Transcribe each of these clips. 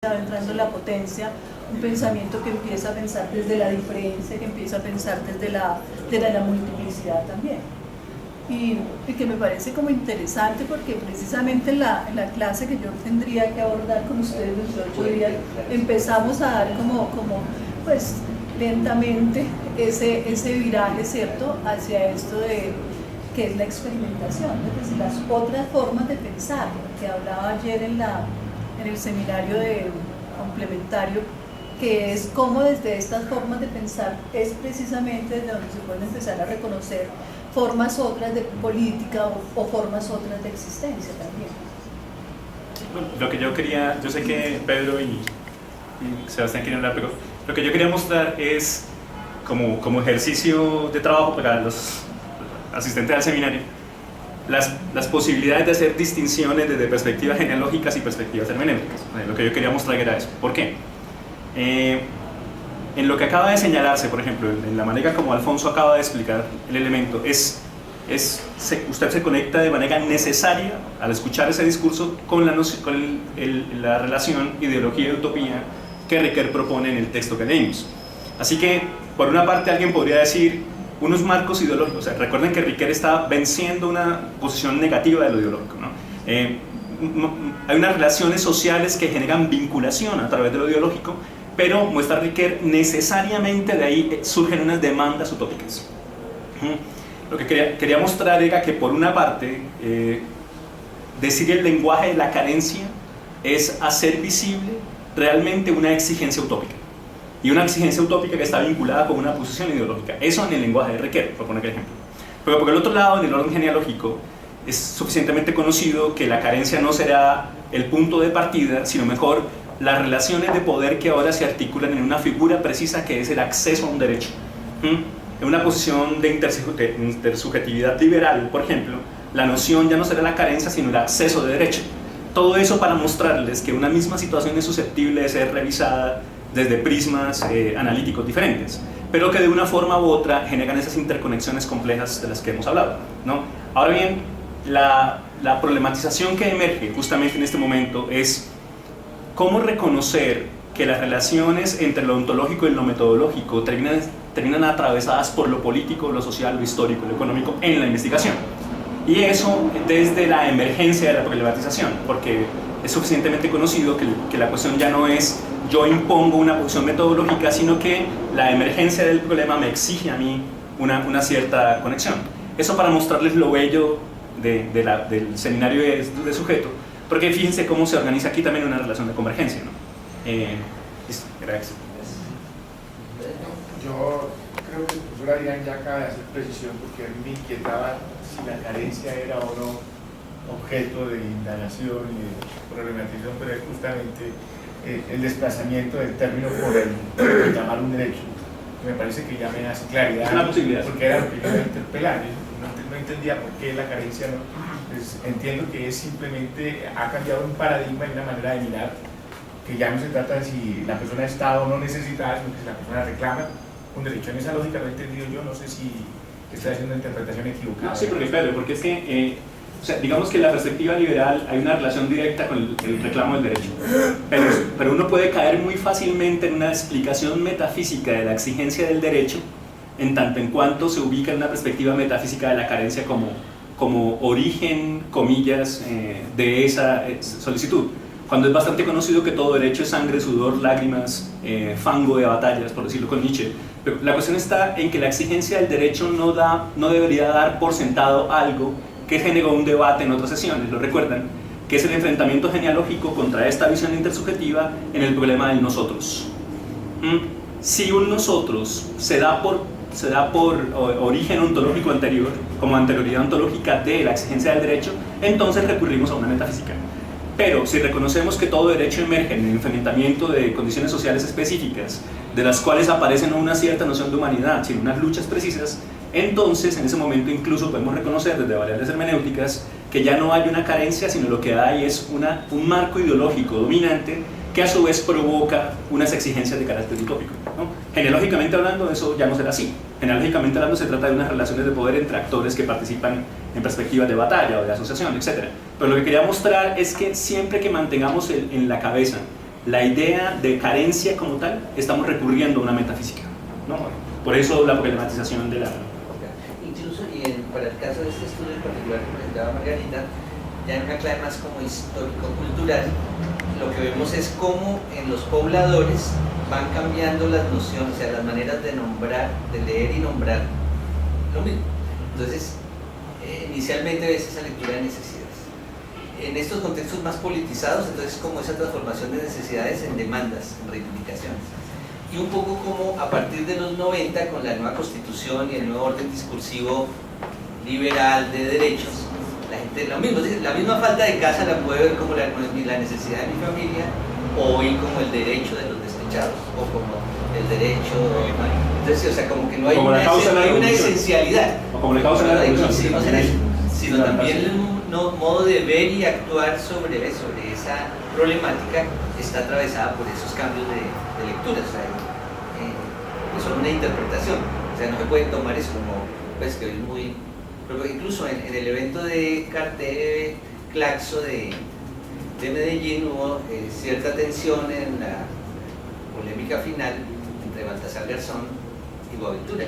va entrando la potencia, un pensamiento que empieza a pensar desde la diferencia, que empieza a pensar desde la multiplicidad también. Y que me parece como interesante porque precisamente en la clase que yo tendría que abordar con ustedes los 8 días, empezamos a dar pues lentamente ese viraje, ¿cierto?, hacia esto de que es la experimentación, es decir, las otras formas de pensar, que hablaba ayer en el seminario complementario, que es cómo desde estas formas de pensar es precisamente desde donde se pueden empezar a reconocer formas otras de política o formas otras de existencia también. Bueno, lo que yo quería, yo sé que Pedro y Sebastián quieren hablar, pero lo que yo quería mostrar es como ejercicio de trabajo para los asistentes al seminario, las posibilidades de hacer distinciones desde perspectivas genealógicas y perspectivas hermenéuticas. Lo que yo quería mostrar era eso. ¿Por qué? En lo que acaba de señalarse, por ejemplo, en la manera como Alfonso acaba de explicar el elemento, usted se conecta de manera necesaria al escuchar ese discurso con la relación ideología y utopía que Riquet propone en el texto que leímos. Así que, por una parte, alguien podría decir unos marcos ideológicos. O sea, recuerden que Riquet está venciendo una posición negativa de lo ideológico, ¿no? Hay unas relaciones sociales que generan vinculación a través de lo ideológico, pero muestra Riquet necesariamente de ahí surgen unas demandas utópicas. Lo que quería mostrar era que, por una parte, decir el lenguaje de la carencia es hacer visible realmente una exigencia utópica, y una exigencia utópica que está vinculada con una posición ideológica. Eso en el lenguaje de Riquet, por poner el ejemplo. Pero por el otro lado, en el orden genealógico, es suficientemente conocido que la carencia no será el punto de partida, sino mejor las relaciones de poder que ahora se articulan en una figura precisa que es el acceso a un derecho. En una posición de intersubjetividad liberal, por ejemplo, la noción ya no será la carencia, sino el acceso de derecho. Todo eso para mostrarles que una misma situación es susceptible de ser revisada desde prismas analíticos diferentes, pero que de una forma u otra generan esas interconexiones complejas de las que hemos hablado, ¿no? Ahora bien, la problematización que emerge justamente en este momento es cómo reconocer que las relaciones entre lo ontológico y lo metodológico terminan atravesadas por lo político, lo social, lo histórico, lo económico en la investigación. Y eso desde la emergencia de la problematización, porque es suficientemente conocido que la cuestión ya no es yo impongo una posición metodológica, sino que la emergencia del problema me exige a mí una cierta conexión. Eso para mostrarles lo bello del seminario de sujeto, porque fíjense cómo se organiza aquí también una relación de convergencia, ¿no? Listo, gracias. Yo creo que el profesor Adrián ya acaba de hacer precisión, porque a mí me inquietaba si la carencia era o no objeto de indagación y de problematización, pero es justamente el desplazamiento del término por el llamar un derecho. Me parece que ya me hace claridad. Es una posibilidad. Porque era lo que yo iba a interpelar. No entendía por qué la carencia no. Pues entiendo que es simplemente, ha cambiado un paradigma y una manera de mirar, que ya no se trata de si la persona está o no necesitada, sino que si la persona reclama un derecho. En esa lógica lo he entendido yo, no sé si estoy haciendo una interpretación equivocada. No, sí, porque es que o sea, digamos que en la perspectiva liberal hay una relación directa con el reclamo del derecho, pero uno puede caer muy fácilmente en una explicación metafísica de la exigencia del derecho, en tanto en cuanto se ubica en una perspectiva metafísica de la carencia como origen, comillas, de esa solicitud, cuando es bastante conocido que todo derecho es sangre, sudor, lágrimas, fango de batallas, por decirlo con Nietzsche. Pero la cuestión está en que la exigencia del derecho no debería dar por sentado algo que generó un debate en otras sesiones, lo recuerdan, que es el enfrentamiento genealógico contra esta visión intersubjetiva en el problema del nosotros. Si un nosotros se da por origen ontológico anterior, como anterioridad ontológica de la exigencia del derecho, entonces recurrimos a una metafísica. Pero si reconocemos que todo derecho emerge en el enfrentamiento de condiciones sociales específicas, de las cuales aparece no una cierta noción de humanidad, sino unas luchas precisas, entonces en ese momento incluso podemos reconocer desde variables hermenéuticas que ya no hay una carencia, sino lo que hay es un marco ideológico dominante que a su vez provoca unas exigencias de carácter utópico, ¿no? Genealógicamente hablando, eso ya no será así. Genealógicamente hablando, se trata de unas relaciones de poder entre actores que participan en perspectivas de batalla o de asociación, etc. Pero lo que quería mostrar es que siempre que mantengamos en la cabeza la idea de carencia como tal, estamos recurriendo a una metafísica, ¿no? Por eso la problematización de la... Incluso, para el caso de este estudio en particular que presentaba Margarita, ya en una clave más como histórico-cultural, lo que vemos es cómo en los pobladores van cambiando las nociones, o sea, las maneras de nombrar, de leer y nombrar lo mismo. Entonces, inicialmente ves esa lectura de necesidades. En estos contextos más politizados, entonces como esa transformación de necesidades en demandas, en reivindicaciones. Y un poco como a partir de los 90, con la nueva constitución y el nuevo orden discursivo liberal de derechos, la gente, lo mismo, la misma falta de casa la puede ver como la necesidad de mi familia, o hoy como el derecho de los despechados, o como el derecho, entonces, o sea, como que no hay una esencialidad, o como la causa de la revolución, sino también el modo de ver y actuar sobre esa problemática está atravesada por esos cambios de lectura, o sea, que son una interpretación, o sea, no se puede tomar eso como, pues que hoy es muy... Pero incluso en el evento de Cartel Claxo de Medellín hubo cierta tensión en la polémica final entre Baltasar Garzón y Boaventura,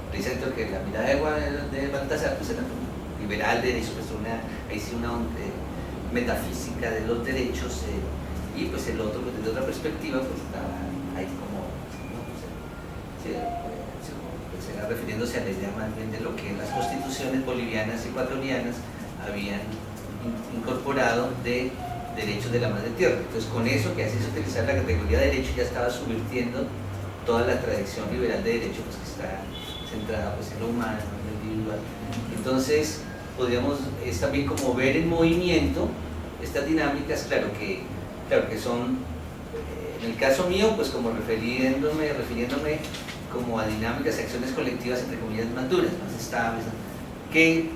precisamente porque la mirada de Baltasar pues, era liberal, de derechos, pues, ahí sí una metafísica de los derechos, y pues el otro pues, desde otra perspectiva pues estaba ahí como, ¿no? Pues, era refiriéndose a la idea más bien de lo que las constituciones bolivianas y ecuatorianas habían incorporado de derechos de la madre tierra. Entonces con eso que hace es utilizar la categoría de derecho, ya estaba subvirtiendo toda la tradición liberal de derecho, pues que está centrada pues, en lo humano, en lo individual. Entonces podríamos también como ver en movimiento estas dinámicas, claro que son, en el caso mío, pues como refiriéndome como a dinámicas y acciones colectivas entre comillas más duras, más estables, ¿no? que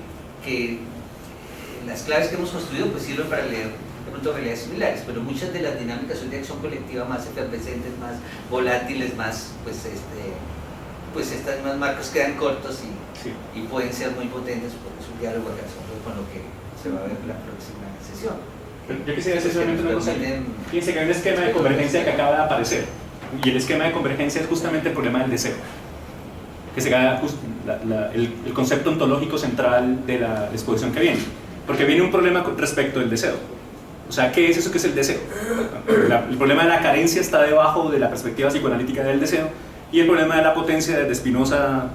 las claves que hemos construido pues sirven para leer de pronto realidades similares, pero muchas de las dinámicas son de acción colectiva más efervescentes, más volátiles, más pues estas más marcos quedan cortos y pueden ser muy potentes, porque es un diálogo acaso con lo que se va a ver en la próxima sesión. Yo quisiera decir solamente una cosa. Fíjense que hay un esquema de convergencia que acaba de aparecer, y el esquema de convergencia es justamente el problema del deseo, que será el concepto ontológico central de la exposición que viene, porque viene un problema respecto del deseo. O sea, ¿qué es eso que es el deseo? El problema de la carencia está debajo de la perspectiva psicoanalítica del deseo, y el problema de la potencia de Spinoza,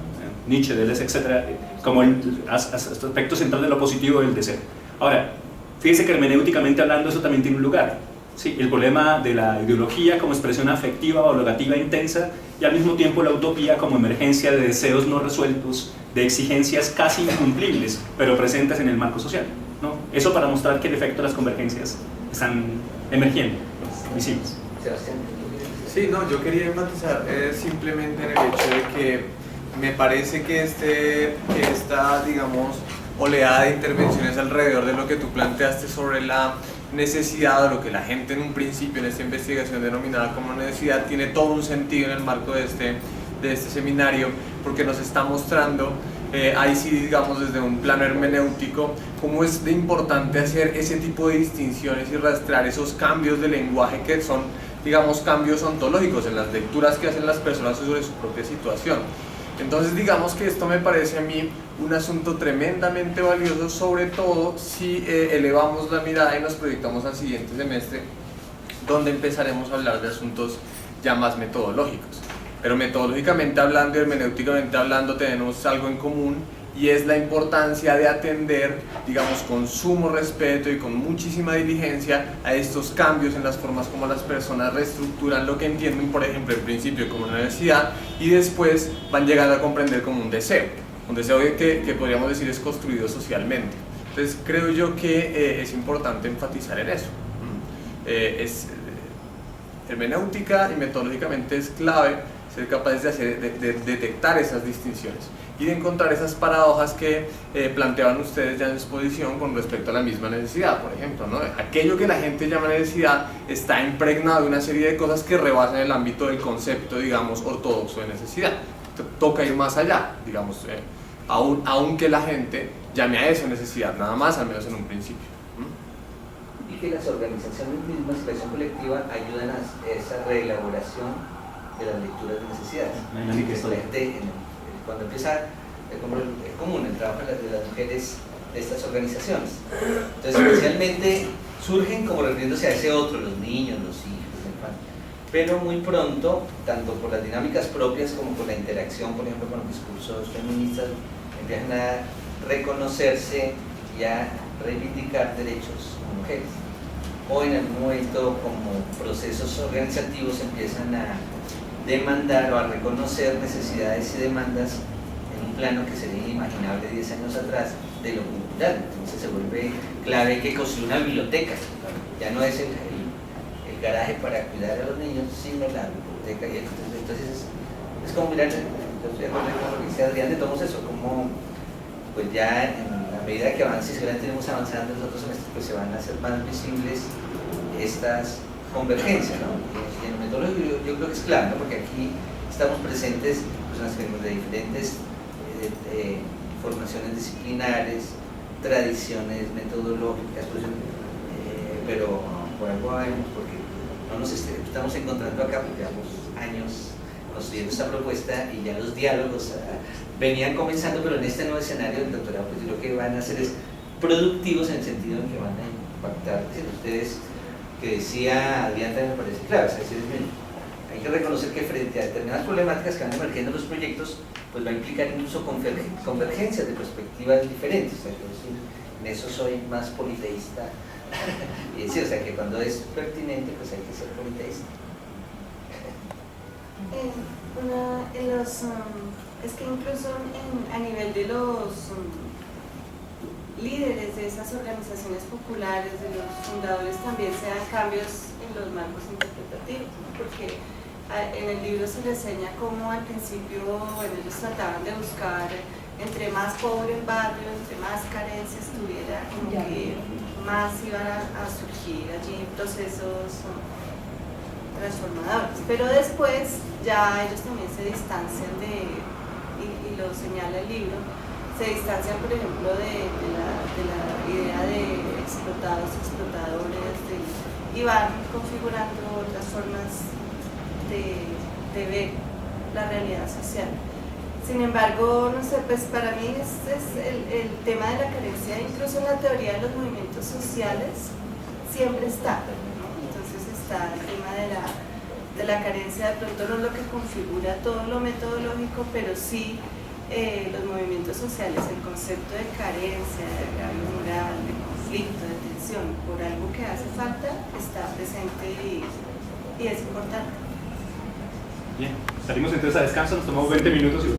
Nietzsche, Deleuze, etc., como el aspecto central de lo positivo del deseo. Ahora, fíjense que hermenéuticamente hablando eso también tiene un lugar. ¿Sí? El problema de la ideología como expresión afectiva o locativa intensa, y al mismo tiempo la utopía como emergencia de deseos no resueltos, de exigencias casi incumplibles, pero presentes en el marco social, ¿no? Eso para mostrar que el efecto de las convergencias están emergiendo, visibles. Sí, no, yo quería enfatizar simplemente en el hecho de que me parece que esta, digamos, oleada de intervenciones alrededor de lo que tú planteaste sobre la necesidad, o lo que la gente en un principio en esta investigación denominaba como necesidad, tiene todo un sentido en el marco de este seminario, porque nos está mostrando, ahí sí digamos desde un plano hermenéutico, cómo es de importante hacer ese tipo de distinciones y rastrear esos cambios de lenguaje que son, digamos, cambios ontológicos en las lecturas que hacen las personas sobre su propia situación. Entonces digamos que esto me parece a mí un asunto tremendamente valioso, sobre todo si elevamos la mirada y nos proyectamos al siguiente semestre, donde empezaremos a hablar de asuntos ya más metodológicos. Pero metodológicamente hablando y hermenéuticamente hablando tenemos algo en común, y es la importancia de atender, digamos, con sumo respeto y con muchísima diligencia a estos cambios en las formas como las personas reestructuran lo que entienden, por ejemplo, el principio como una necesidad, y después van llegando a comprender como un deseo que podríamos decir es construido socialmente. Entonces creo yo que es importante enfatizar en eso. Hermenéutica y metodológicamente es clave ser capaces de detectar esas distinciones y de encontrar esas paradojas que planteaban ustedes ya en su exposición con respecto a la misma necesidad, por ejemplo, ¿no? Aquello que la gente llama necesidad está impregnado de una serie de cosas que rebasan el ámbito del concepto, digamos, ortodoxo de necesidad. Toca ir más allá, digamos, aunque la gente llame a eso necesidad, nada más, al menos en un principio. y que las organizaciones mismas y la acción colectiva ayudan a esa reelaboración de las lecturas de necesidades. Una dinámica histórica. Cuando empieza es común el trabajo de las mujeres de estas organizaciones. Entonces, especialmente surgen como refiriéndose a ese otro, los niños, los hijos, los infantes. Pero muy pronto, tanto por las dinámicas propias como por la interacción, por ejemplo, con los discursos feministas, empiezan a reconocerse y a reivindicar derechos como mujeres. O en algún momento, como procesos organizativos, empiezan a demandar o a reconocer necesidades y demandas en un plano que sería inimaginable 10 años atrás de lo cultural. Entonces se vuelve clave que construir una biblioteca. Ya no es el garaje para cuidar a los niños, sino la biblioteca. Y entonces es como mirar, yo estoy de acuerdo con lo que dice Adrián, de todos eso, como pues ya en la medida que avance, si tenemos avanzando en los otros semestres, pues se van a hacer más visibles estas convergencias, ¿no? Y en el metodológico yo creo que es clave, ¿no? Porque aquí estamos presentes personas que venimos de diferentes formaciones disciplinares, tradiciones metodológicas, pues, pero por algo vemos, porque no nos estamos encontrando acá porque llevamos años construyendo esta propuesta y ya los diálogos venían comenzando, pero en este nuevo escenario del doctorado, pues lo que van a hacer es productivos en el sentido en que van a impactar. Ustedes, que decía Adrián, también me parece claro, o sea, hay que reconocer que frente a determinadas problemáticas que van emergiendo en los proyectos, pues va a implicar incluso convergencias de perspectivas diferentes. O sea, en eso soy más politeísta. Y sí, o sea, que cuando es pertinente, pues hay que ser politeísta. Es que incluso a nivel de los líderes de esas organizaciones populares, de los fundadores, también se dan cambios en los marcos interpretativos, ¿no? Porque en el libro se reseña cómo al principio, bueno, ellos trataban de buscar entre más pobre el barrio, entre más carencias tuviera, como que más iban a surgir allí procesos transformadores. Pero después ya ellos también se distancian y lo señala el libro, se distancian, por ejemplo, de la idea de explotados, explotadores, y van configurando otras formas de ver la realidad social. Sin embargo, no sé, pues para mí es el tema de la carencia, incluso en la teoría de los movimientos sociales, siempre está, ¿no? Entonces está el tema de la carencia, de pronto no es lo que configura todo lo metodológico, pero sí los movimientos sociales, el concepto de carencia, de agravio moral, de conflicto, de tensión, por algo que hace falta, está presente y es importante. Bien, salimos entonces a descanso, nos tomamos 20 minutos y